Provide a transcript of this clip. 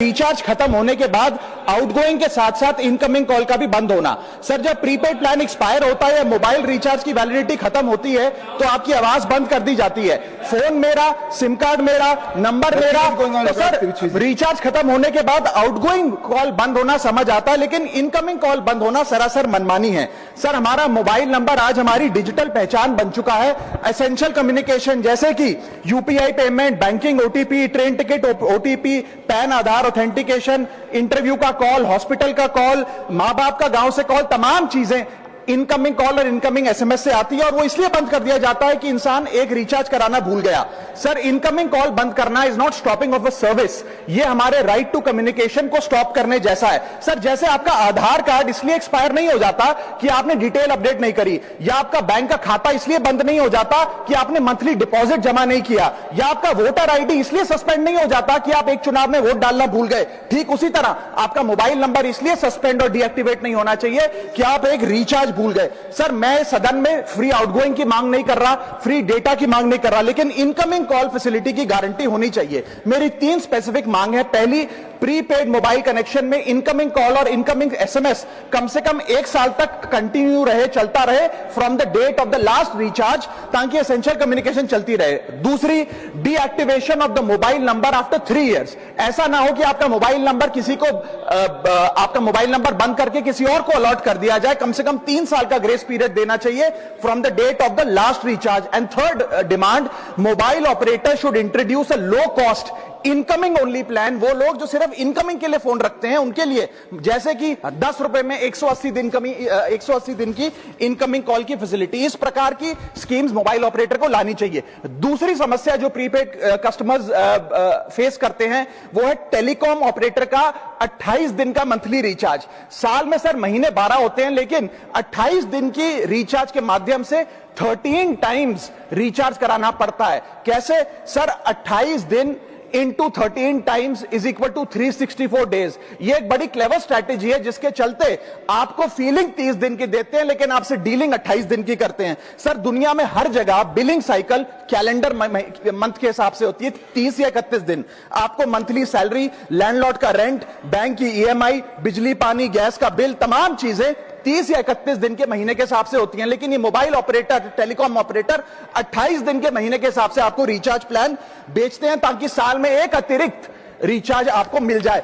Recharge खत्म होने के बाद आउटगोइंग के साथ साथ इनकमिंग कॉल का भी बंद होना। सर जब प्रीपेड प्लान एक्सपायर होता है, मोबाइल रिचार्ज की वैलिडिटी खत्म होती है तो आपकी आवाज बंद कर दी जाती है। फोन मेरा, सिम कार्ड मेरा, नंबर मेरा, तो सर रिचार्ज खत्म होने के बाद आउटगोइंग कॉल बंद होना समझ आता है, लेकिन इनकमिंग कॉल बंद होना सरासर मनमानी है। सर हमारा मोबाइल नंबर आज हमारी डिजिटल पहचान बन चुका है। एसेंशियल कम्युनिकेशन जैसे कि UPI payment, banking, OTP, train ticket OTP, PAN, Aadhaar authentication, interview का कॉल, हॉस्पिटल का कॉल, मां बाप का गांव से कॉल, तमाम चीजें इनकमिंग कॉल और इनकमिंग एसएमएस से आती है और वो इसलिए बंद कर दिया जाता है कि इंसान एक रिचार्ज कराना भूल गया। सर इनकमिंग कॉल बंद करना is not stopping of a service, ये हमारे राइट टू कम्युनिकेशन को स्टॉप करने जैसा है। सर जैसे आपका आधार कार्ड इसलिए एक्सपायर नहीं हो जाता कि आपने डिटेल अपडेट नहीं करी, या आपका बैंक का खाता इसलिए बंद नहीं हो जाता कि आपने मंथली डिपॉजिट जमा नहीं किया, या आपका वोटर आईडी इसलिए सस्पेंड नहीं हो जाता कि आप एक चुनाव में वोट डालना भूल गए, ठीक उसी तरह आपका मोबाइल नंबर इसलिए सस्पेंड और डीएक्टिवेट नहीं होना चाहिए कि आप एक रिचार्ज भूल गए। सर मैं सदन में फ्री आउटगोइंग की मांग नहीं कर रहा, फ्री डेटा की मांग नहीं कर रहा, लेकिन इनकमिंग कॉल फैसिलिटी की गारंटी होनी चाहिए। मेरी 3 स्पेसिफिक मांग है। पहली, प्रीपेड मोबाइल कनेक्शन में इनकमिंग कॉल और इनकमिंग एसएमएस कम से कम 1 साल तक कंटिन्यू रहे, चलता रहे from the date of the last recharge, ताकि एसेंशियल कम्युनिकेशन चलती रहे। दूसरी, deactivation of the mobile number after 3 years. ऐसा ना हो कि आपका मोबाइल नंबर किसी को आपका मोबाइल नंबर बंद करके किसी और को अलॉट कर दिया जाए। कम से कम 3 साल का ग्रेस पीरियड देना चाहिए from the date of the last recharge. And third demand, mobile operator should introduce a low cost incoming only plan. वो लोग जो सिर्फ इनकमिंग के लिए फोन रखते हैं उनके लिए, जैसे कि 10 रुपए में 180 दिन की इनकमिंग कॉल की फैसिलिटी, इस प्रकार की स्कीम्स मोबाइल ऑपरेटर को लानी चाहिए। दूसरी समस्या जो प्रीपेड कस्टमर्स फेस करते हैं वो है टेलीकॉम ऑपरेटर का 28 दिन का मंथली रिचार्ज। साल में सर महीने 12 होते हैं, लेकिन 28 दिन की रिचार्ज के माध्यम से 13 टाइम्स रिचार्ज कराना पड़ता है। कैसे सर? 28 दिन into 13 times is equal to 364 days। ये एक बड़ी क्लेवर स्ट्रैटेजी है जिसके चलते आपको फीलिंग 30 दिन की देते हैं, लेकिन आपसे डीलिंग 28 दिन की करते हैं। सर दुनिया में हर जगह बिलिंग साइकिल कैलेंडर मंथ के हिसाब से होती है, 30 या 31 दिन। आपको मंथली सैलरी, लैंडलॉर्ड का रेंट, बैंक की ईएमआई, बिजली पानी गैस का बिल, तमाम चीजें 30 या 31 दिन के महीने के हिसाब से होती हैं। लेकिन ये मोबाइल ऑपरेटर, टेलीकॉम ऑपरेटर 28 दिन के महीने के हिसाब से आपको रिचार्ज प्लान बेचते हैं, ताकि साल में एक अतिरिक्त रिचार्ज आपको मिल जाए।